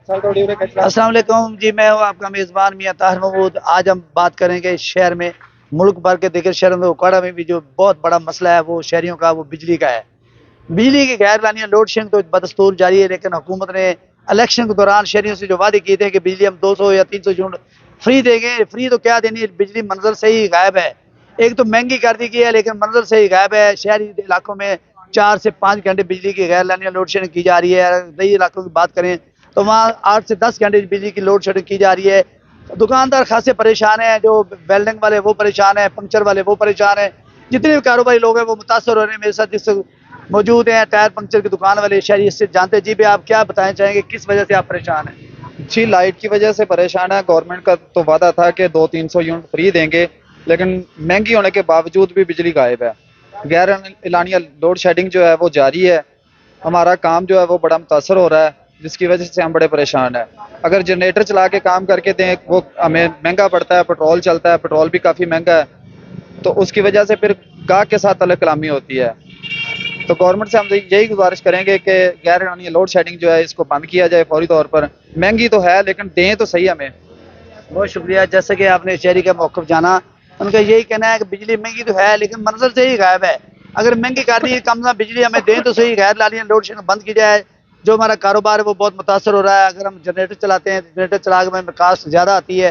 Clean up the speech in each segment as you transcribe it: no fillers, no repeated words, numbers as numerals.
السلام علیکم جی، میں ہوں آپ کا میزبان میاں طاہر محمود۔ آج ہم بات کریں گے شہر میں، ملک بھر کے دیگر شہروں میں، اکاڑا میں بھی جو بہت بڑا مسئلہ ہے وہ شہریوں کا، وہ بجلی کا ہے۔ بجلی کی غیر لانیاں لوڈ شیڈنگ تو بدستور جاری ہے، لیکن حکومت نے الیکشن کے دوران شہریوں سے جو وعدے کیے تھے کہ بجلی ہم 200 یا 300 یونٹ فری دیں گے، فری تو کیا دینی ہے، بجلی منظر سے ہی غائب ہے۔ ایک تو مہنگی کر دی گئی ہے، لیکن منظر سے ہی غائب ہے۔ شہری علاقوں میں 4 سے 5 گھنٹے بجلی کی غیر لانیاں لوڈ شیڈنگ کی جا رہی ہے۔ دیہی علاقوں کی بات کریں تو وہاں 8 سے 10 گھنٹے بجلی کی لوڈ شیڈنگ کی جا رہی ہے۔ دکاندار خاصے پریشان ہیں، جو ویلڈنگ والے وہ پریشان ہیں، پنکچر والے وہ پریشان ہیں، جتنے بھی کاروباری لوگ ہیں وہ متاثر ہو رہے ہیں۔ میرے ساتھ جس موجود ہیں ٹائر پنکچر کی دکان والے شہری، اس سے جانتے ہیں۔ جی بھی آپ کیا بتائیں چاہیں گے، کس وجہ سے آپ پریشان ہیں؟ جی، لائٹ کی وجہ سے پریشان ہے۔ گورنمنٹ کا تو وعدہ تھا کہ 200-300 یونٹ فری دیں گے، لیکن مہنگی ہونے کے باوجود بھی بجلی غائب ہے۔ غیر اعلانیہ لوڈ شیڈنگ جو ہے وہ جاری ہے۔ ہمارا کام جو ہے وہ بڑا متاثر ہو رہا ہے، جس کی وجہ سے ہم بڑے پریشان ہیں۔ اگر جنریٹر چلا کے کام کر کے دیں وہ ہمیں مہنگا پڑتا ہے، پٹرول چلتا ہے، پٹرول بھی کافی مہنگا ہے، تو اس کی وجہ سے پھر گاہک کے ساتھ تلے کلامی ہوتی ہے۔ تو گورنمنٹ سے ہم یہی گزارش کریں گے کہ غیر اعلانیہ لوڈ شیڈنگ جو ہے اس کو بند کیا جائے فوری طور پر۔ مہنگی تو ہے لیکن دیں تو صحیح ہمیں۔ بہت شکریہ۔ جیسے کہ آپ نے شہری کا موقف جانا، ان کا یہی کہنا ہے کہ بجلی مہنگی تو ہے لیکن منظر سے ہی غائب ہے۔ اگر مہنگی کر دی کم نہ بجلی ہمیں دیں تو صحیح، غیر لانیاں لوڈ شیڈنگ بند کی جائے۔ جو ہمارا کاروبار ہے وہ بہت متاثر ہو رہا ہے۔ اگر ہم جنریٹر چلاتے ہیں، جنریٹر چلا کے ہمیں کاسٹ زیادہ آتی ہے،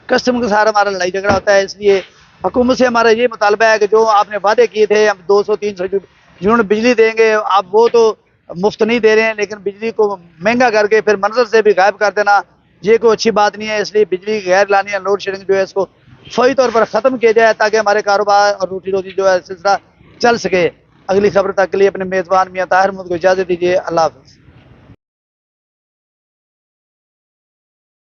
کسٹمر کے ساتھ ہمارا لڑائی جھگڑا ہوتا ہے۔ اس لیے حکومت سے ہمارا یہ مطالبہ ہے کہ جو آپ نے وعدے کیے تھے ہم 200-300 یونٹ بجلی دیں گے، آپ وہ تو مفت نہیں دے رہے ہیں، لیکن بجلی کو مہنگا کر کے پھر منظر سے بھی غائب کر دینا یہ کوئی اچھی بات نہیں ہے۔ اس لیے بجلی کی غیر لانیاں لوڈ شیڈنگ جو ہے اس کو فوری طور پر ختم کیا جائے، تاکہ ہمارے کاروبار اور روٹی روزی جو ہے سلسلہ چل سکے۔ اگلی خبر تک کے لیے اپنے میزبان میاں طاہر محمود کو اجازت دیجیے۔ اللہ حافظ۔